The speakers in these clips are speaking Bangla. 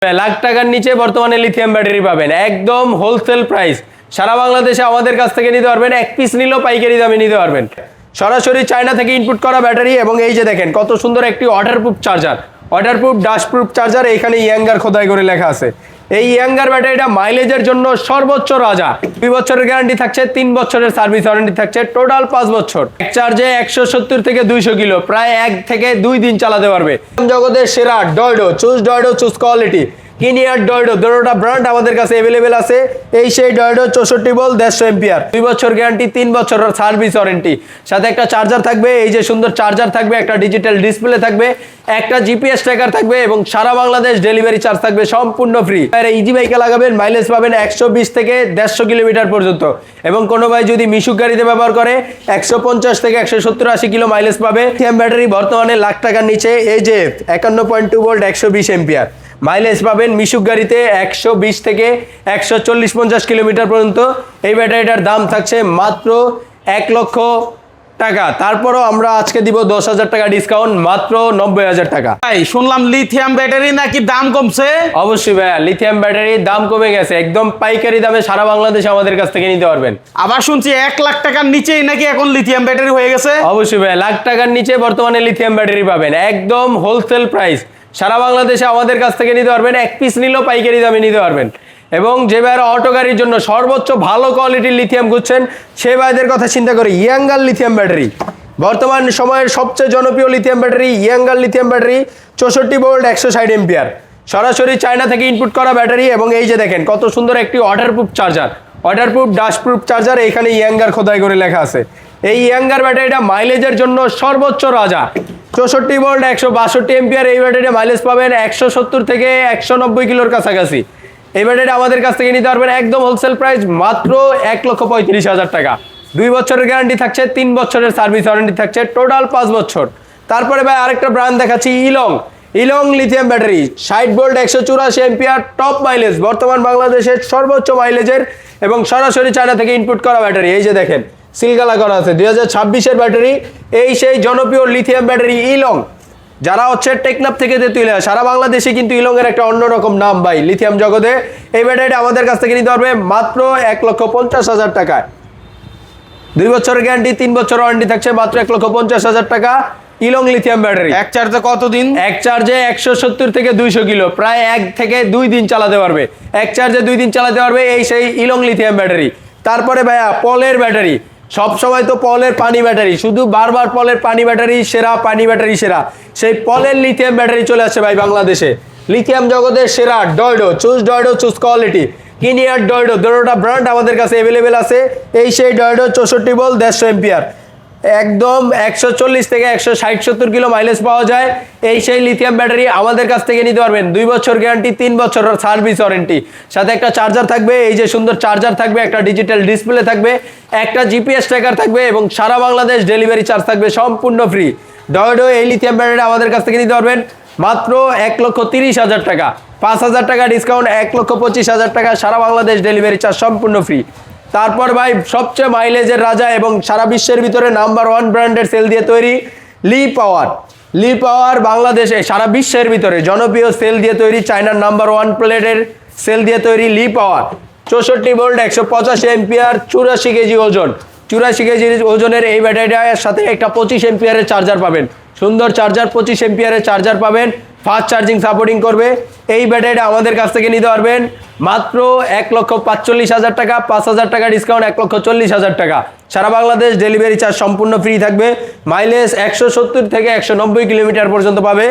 লাখ টাকার নিচে বর্তমানে লিথিয়াম ব্যাটারি পাবেন একদম হোলসেল প্রাইস। সারা বাংলাদেশে আমাদের কাছ থেকে নিতে পারবেন, এক পিস নিলেও পাইকারি দামে নিতে পারবেন। সরাসরি চায়না থেকে ইনপুট করা ব্যাটারি এবং এই যে দেখেন কত সুন্দর একটি waterproof charger, waterproof dustproof charger. এখানে ইয়াঙ্গার খোদাই করে লেখা আছে। এই ইয়াঙ্গার ব্যাটারিটা মাইলেজের জন্য সর্বোচ্চ রাজা। 2 বছরের গ্যারান্টি থাকছে, 3 বছরের সার্ভিস ওয়ারেন্টি থাকছে, টোটাল 5 বছর। এক চার্জে 170 থেকে 200 কিলো, প্রায় 1 থেকে 2 দিন চালাতে পারবে। জগতের সেরা ডয়ডো, চুজ কোয়ালিটি, কিনিয়ার ডয়ডো, দুটোটা ব্র্যান্ড আমাদের কাছে অ্যাভেলেবেল আছে। এই সেই ডয়ডো 64 ভোল্ট 150 এম্পিয়ার, 2 বছর গ্যারান্টি, 3 বছরের সার্ভিস ওয়ারেন্টি, সাথে একটা চার্জার থাকবে। এই যে সুন্দর চার্জার থাকবে, একটা ডিজিটাল ডিসপ্লে থাকবে, একটা জিপিএস ট্র্যাকার থাকবে এবং সারা বাংলাদেশ ডেলিভারি চার্জ থাকবে সম্পূর্ণ ফ্রি। ইজি বাইকে লাগাবেন, মাইলেজ পাবেন 120 থেকে 150 কিলোমিটার পর্যন্ত। এবং কোনো ভাই যদি মিশুক গাড়িতে ব্যবহার করে 150 থেকে 170-80 কিলো মাইলেজ পাবে। লিথিয়াম ব্যাটারি বর্তমানে লাখ টাকার নিচে, এই যে 51.2 ভোল্ট 120 এম্পিয়ার, মাইলেজ পাবেন মিশুক গাড়িতে 120 থেকে 140-50 কিলোমিটার পর্যন্ত। এই ব্যাটারিটার দাম থাকছে মাত্র 1 লক্ষ টাকা। তারপরও আমরা আজকে দিব 10,000 টাকা ডিসকাউন্ট, মাত্র 90,000 টাকা। ভাই শুনলাম লিথিয়াম ব্যাটারি নাকি দাম কমছে? অবশ্যই ভাইয়া, লিথিয়াম ব্যাটারির দাম কমে গেছে, একদম পাইকারি দামে সারা বাংলাদেশে আমাদের কাছ থেকে নিতে পারবেন। আবার শুনছি 1 লাখ টাকার নিচেই নাকি এখন লিথিয়াম ব্যাটারি হয়ে গেছে। অবশ্যই ভাইয়া, লাখ টাকার নিচে বর্তমানে লিথিয়াম ব্যাটারি পাবেন একদম হোলসেল প্রাইস। সারা বাংলাদেশে আমাদের কাছ থেকে নিতে পারবেন, এক পিস নিলেও পাইকারি দামে নিতে পারবেন। এবং যে ভাইয়েরা অটো গাড়ির জন্য সর্বোচ্চ ভালো কোয়ালিটির লিথিয়াম খুঁজছেন, সেই ভাইদের কথা চিন্তা করে ইয়াঙ্গার লিথিয়াম ব্যাটারি বর্তমান সময়ের সবচেয়ে জনপ্রিয় lithium battery, younger lithium battery 64 volt 160 ampere, সরাসরি চায়না থেকে ইনপুট করা ব্যাটারি। এবং এই যে দেখেন কত সুন্দর একটি waterproof charger, waterproof dustproof charger. এখানে ইয়াঙ্গার খোদাই করে লেখা আছে। এই ইয়াঙ্গার ব্যাটারিটা মাইলেজের জন্য সর্বোচ্চ রাজা। 64 ভোল্ট 162 এম্পিয়ার এই ব্যাটারিটা মাইলেজ পাবেন 170 থেকে 190 কিলোর কাছাকাছি। এই ব্যাটারিটা আমাদের কাছ থেকে নিতে পারবেন একদম হোলসেল প্রাইস, মাত্র 1,35,000 টাকা। 2 বছরের গ্যারান্টি থাকছে, 3 বছরের সার্ভিস ওয়ারেন্টি থাকছে, টোটাল 5 বছর। তারপরে ভাই আরেকটা ব্র্যান্ড দেখাচ্ছি, ইলং lithium battery 60 volt 184 ampere, top mileage, বর্তমান বাংলাদেশের সর্বোচ্চ মাইলেজের এবং সরাসরি চায়না থেকে ইনপুট করা ব্যাটারি। এই যে দেখেন সিলগালা করা আছে, 2026-এর ব্যাটারি। এই সেই জনপ্রিয় লিথিয়াম ব্যাটারি ইলং, যারা হচ্ছে টেকনাফ থেকে তেতুলিয়া, সারা বাংলাদেশে কিন্তু ইলং এর একটা অন্যরকম নাম ভাই লিথিয়াম জগতে। এই ব্যাটারিটা আমাদের কাছ থেকে নিতে পারবে মাত্র 1,50,000 টাকায়। 2 বছরের গ্যারান্টি, 3 বছর ওয়ারেন্টি থাকছে, মাত্র 1,50,000 টাকা। ইলং লিথিয়াম ব্যাটারি এক চার্জে কতদিন? এক চার্জে 170 থেকে 200 কিলো, প্রায় 1 থেকে 2 দিন চালাতে পারবে। এক চার্জে 2 দিন চালাতে পারবে, এই সেই ইলং লিথিয়াম ব্যাটারি। তারপরে ভাইয়া পলের ব্যাটারি, সব সময় তো পলের পানি ব্যাটারি, শুধু বারবার পলের পানি ব্যাটারি সেরা, পানি ব্যাটারি সেরা, সেই পলের লিথিয়াম ব্যাটারি চলে আসছে ভাই বাংলাদেশে। লিথিয়াম জগতের সেরা ডয়ডো, চুজ কোয়ালিটি, কিনিয়ার ডয়ডো, দুটোটা ব্র্যান্ড আমাদের কাছে অ্যাভেলেবেল আছে। এই সেই ডয়ডো 64 ভোল্ট 150 এম্পিয়ার, একদম 140 থেকে 160-70 কিলো মাইলেজ পাওয়া যায়। এই সেই লিথিয়াম ব্যাটারি আমাদের কাছ থেকে নিতে পারবেন, 2 বছর গ্যারান্টি, 3 বছরের সার্ভিস ওয়ারেন্টি, সাথে একটা চার্জার থাকবে। এই যে সুন্দর চার্জার থাকবে, একটা ডিজিটাল ডিসপ্লে থাকবে, একটা জিপিএস ট্র্যাকার থাকবে এবং সারা বাংলাদেশ ডেলিভারি চার্জ থাকবে সম্পূর্ণ ফ্রি। ডয়ডো এই লিথিয়াম ব্যাটারি আমাদের কাছ থেকে নিতে পারবেন মাত্র 1,30,000 টাকা, 5,000 টাকা ডিসকাউন্ট, 1,25,000 টাকা, সারা বাংলাদেশ ডেলিভারি চার্জ সম্পূর্ণ ফ্রি। তারপর ভাই সবচেয়ে মাইলেজের রাজা এবং সারা বিশ্বের ভিতরে নাম্বার 1 ব্র্যান্ডের সেল দিয়ে তৈরি লি পাওয়ার বাংলাদেশে সারা বিশ্বের ভিতরে জনপ্রিয় সেল দিয়ে তৈরি, চায়নার নাম্বার 1 প্লেটের সেল দিয়ে তৈরি লি পাওয়ার 64 ভোল্ট 185 এম্পিয়ার, 84 কেজি ওজন, 84 কেজি ওজনের এই ব্যাটারিটার সাথে একটা 25 এম্পিয়ারের চার্জার পাবেন। সুন্দর চার্জার, 25 এম্পিয়ারের চার্জার পাবেন, ফাস্ট চার্জিং সাপোর্টিং করবে। এই ব্যাটারিটা আমাদের কাছ থেকে নিতে পারবেন মাত্র 1,45,000 টাকা, 5,000 টাকা ডিসকাউন্ট, 1,40,000 টাকা। সারা বাংলাদেশ ডেলিভারি চার্জ সম্পূর্ণ ফ্রি থাকবে। মাইলেজ 170 থেকে 190 কিলোমিটার পর্যন্ত পাবে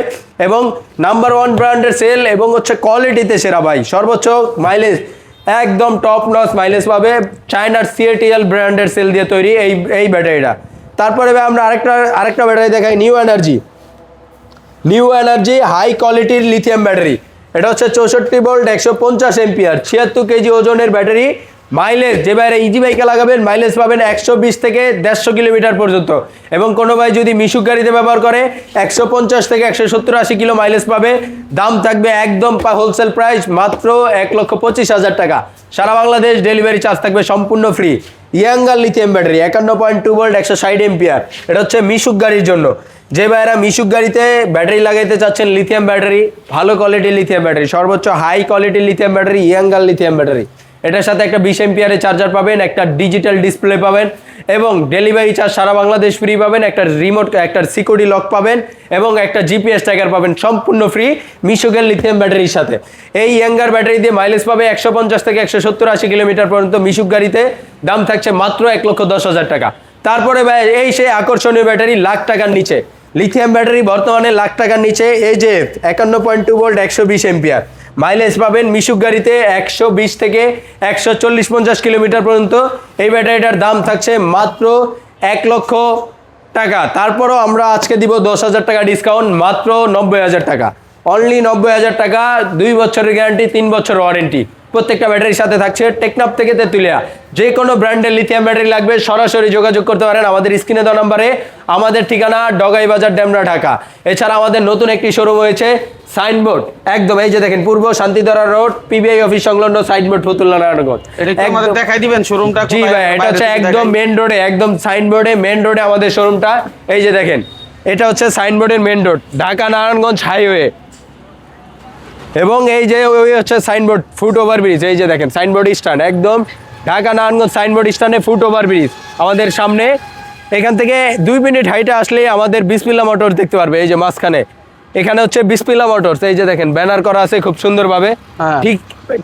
এবং নাম্বার 1 ব্র্যান্ডের সেল এবং হচ্ছে কোয়ালিটিতে সেরা ভাই, সর্বোচ্চ মাইলেজ, একদম টপ নচ মাইলেজ পাবে। চায়নার CATL ব্র্যান্ডের সেল দিয়ে তৈরি এই ব্যাটারিটা। তারপরে আমরা আরেকটা ব্যাটারি দেখাই, নিউ এনার্জি হাই কোয়ালিটির লিথিয়াম ব্যাটারি। এটা হচ্ছে 64 ভোল্ট 150 এম্পিয়ার, 76 কেজি ওজনের ব্যাটারি। মাইলেজ যে ভাইরা ইজি বাইকে লাগাবেন, মাইলেজ পাবেন 120 থেকে 150 কিলোমিটার পর্যন্ত। এবং কোনো ভাই যদি মিশুক গাড়িতে ব্যবহার করে 150 থেকে 170-80 কিলো মাইলেজ পাবে। দাম থাকবে একদম হোলসেল প্রাইস, মাত্র 1,25,000 টাকা। সারা বাংলাদেশ ডেলিভারি চার্জ থাকবে সম্পূর্ণ free. Younger lithium battery 51.2 volt 160 ampere, এটা হচ্ছে মিশুক গাড়ির জন্য। যে ভাইয়েরা মিশুক গাড়িতে ব্যাটারি লাগাইতে চাচ্ছেন লিথিয়াম ব্যাটারি, ভালো কোয়ালিটির লিথিয়াম ব্যাটারি, সর্বোচ্চ হাই কোয়ালিটির lithium battery, younger lithium battery, এটার সাথে একটা 20 এম্পিয়ারের চার্জার পাবেন, একটা ডিজিটাল ডিসপ্লে পাবেন এবং ডেলিভারি চার্জ সারা বাংলাদেশ ফ্রি পাবেন, একটা রিমোট, একটা সিকিউরিটি লক পাবেন এবং একটা জিপিএস ট্র্যাকার পাবেন সম্পূর্ণ ফ্রি মিশুকের লিথিয়াম ব্যাটারির সাথে। এই ইয়াঙ্গার ব্যাটারি দিয়ে মাইলেজ পাবে 150 থেকে 170-80 কিলোমিটার পর্যন্ত। মিশুক গাড়িতে দাম থাকছে মাত্র 1,10,000 টাকা। তারপরে ভাই এই সেই আকর্ষণীয় ব্যাটারি লাখ টাকার নিচে, লিথিয়াম ব্যাটারি বর্তমানে লাখ টাকার নিচে, এই যে 51.2 ভোল্ট 120 এম্পিয়ার, মাইলেজ পাবেন মিশুক গাড়িতে 120 থেকে 140-50 কিলোমিটার পর্যন্ত। এই ব্যাটারিটার দাম থাকছে মাত্র 1 লক্ষ টাকা। তারপরও আমরা আজকে দিব 10,000 টাকা ডিসকাউন্ট, মাত্র 90,000 টাকা, অনলি 90,000 টাকা, 2 বছরের গ্যারান্টি, 3 বছর ওয়ারেন্টি। প্রত্যেকটা ব্যাটারির সাথে থাকছে। টেকনাফ থেকে তেঁতুলিয়া যে কোনো ব্র্যান্ডের লিথিয়াম ব্যাটারি লাগবে সরাসরি যোগাযোগ করতে পারেন আমাদের স্ক্রিনে দেওয়া নাম্বারে। আমাদের ঠিকানা ডগাই বাজার, ডেমরা, ঢাকা। এছাড়া আমাদের নতুন একটি শোরুম হয়েছে, সাইনবোর্ড একদম এই যে দেখেন পূর্ব শান্তিধারা রোড, পিবিআই অফিস সংলগ্ন সাইনবোর্ড, ফতুল্লা নারায়ণগঞ্জ। এটা কি আমাদের দেখাই দিবেন শোরুমটা? জি ভাই, এটা হচ্ছে একদম মেন রোডে, একদম সাইনবোর্ডে মেন রোডে আমাদের শোরুমটা। এই যে দেখেন এটা হচ্ছে সাইনবোর্ডের main road, Dhaka Narayanganj highway. এবং এই যে ওই হচ্ছে সাইনবোর্ড, ফুট ওভার ব্রিজ, এই যে দেখেন সাইনবোর্ড স্ট্যান্ড, একদম ঢাকা নারায়ণগঞ্জ সাইনবোর্ড স্ট্যান্ডে ফুট ওভার ব্রিজ আমাদের সামনে। এখান থেকে 2 মিনিট হাইটে আসলেই আমাদের বিসমিল্লাহ মোটরস দেখতে পারবে। এই যে মাঝখানে এখানে হচ্ছে বিসমিল্লাহ মোটরস, এই যে দেখেন ব্যানার করা আছে খুব সুন্দরভাবে।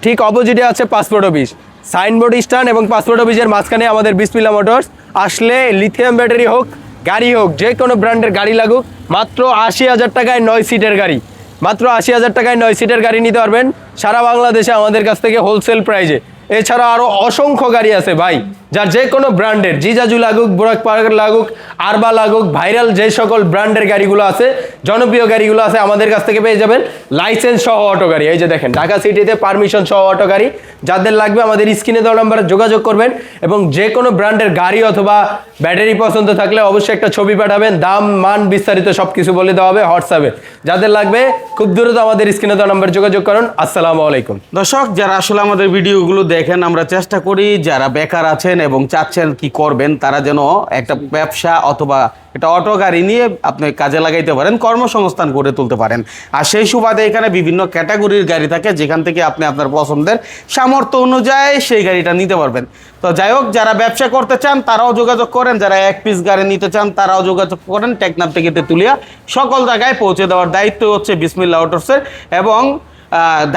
ঠিক অপোজিটে আছে পাসপোর্ট অফিস, সাইনবোর্ড স্ট্যান্ড এবং পাসপোর্ট অফিসের মাঝখানে আমাদের বিসমিল্লাহ মোটরস। আসলে লিথিয়াম ব্যাটারি হোক, গাড়ি হোক, যে কোনো ব্র্যান্ডের গাড়ি লাগুক, মাত্র 80,000 টাকায় 9 সিটের গাড়ি, মাত্র 80,000 টাকায় 9 সিটের গাড়ি নিতে পারবেন সারা বাংলাদেশে আমাদের কাছ থেকে হোলসেল প্রাইজে। এছাড়া আরও অসংখ্য গাড়ি আছে ভাই, যার যে কোনো ব্র্যান্ডের, জিজাজু লাগুক, বোরাক পার্ক লাগুক, আরবা লাগুক, ভাইরাল যে সকল ব্র্যান্ডের গাড়িগুলো আছে, জনপ্রিয় গাড়িগুলো আছে, আমাদের কাছ থেকে পেয়ে যাবেন লাইসেন্স সহ অটো গাড়ি। এই যে দেখেন ঢাকা সিটিতে পারমিশন সহ অটো গাড়ি। যাদের লাগবে আমাদের স্ক্রিনে দেওয়া নাম্বারে যোগাযোগ করবেন এবং যে কোনো ব্র্যান্ডের গাড়ি অথবা ব্যাটারি পছন্দ থাকলে অবশ্যই একটা ছবি পাঠাবেন, দাম মান বিস্তারিত সব কিছু বলে দেওয়া হবে হোয়াটসঅ্যাপে। যাদের লাগবে খুব দ্রুত আমাদের স্ক্রিনে দেওয়া নাম্বারে যোগাযোগ করুন। আসসালামু আলাইকুম। দর্শক, যারা আসলে আমাদের ভিডিওগুলো দেখেন, আমরা চেষ্টা করি যারা বেকার আছেন এবং চাচ্ছেন কি করবেন, তারা যেন একটা ব্যবসা অথবা একটা অটো গাড়ি নিয়ে আপনি কাজে লাগাইতে পারেন, কর্মসংস্থান করে তুলতে পারেন। আর সেই সুবাদে এখানে বিভিন্ন ক্যাটাগরির গাড়ি থাকে, যেখান থেকে আপনি আপনার পছন্দের সামর্থ্য অনুযায়ী সেই গাড়িটা নিতে পারবেন। তো যাই হোক, যারা ব্যবসা করতে চান তারাও যোগাযোগ করেন, যারা 1 পিস গাড়ি নিতে চান তারাও যোগাযোগ করেন। টেকনাফ থেকে তেঁতুলিয়া সকল জায়গায় পৌঁছে দেওয়ার দায়িত্ব হচ্ছে বিসমিল্লাহ অটোসের। এবং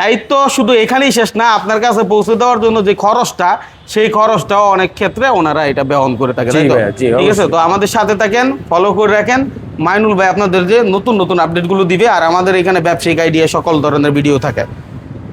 দায়িত্ব শুধু এখানেই শেষ না, আপনার কাছে পৌঁছে দেওয়ার জন্য যে খরচটা, সেই খরচটাও অনেক ক্ষেত্রে ওনারা এটা বহন করে থাকে। ঠিক আছে, তো আমাদের সাথে থাকেন, ফলো করে রাখেন। মাইনুল ভাই আপনাদের যে নতুন নতুন আপডেটগুলো দিবে, আর আমাদের এখানে ব্যবসায়িক আইডিয়া সকল ধরনের ভিডিও থাকে।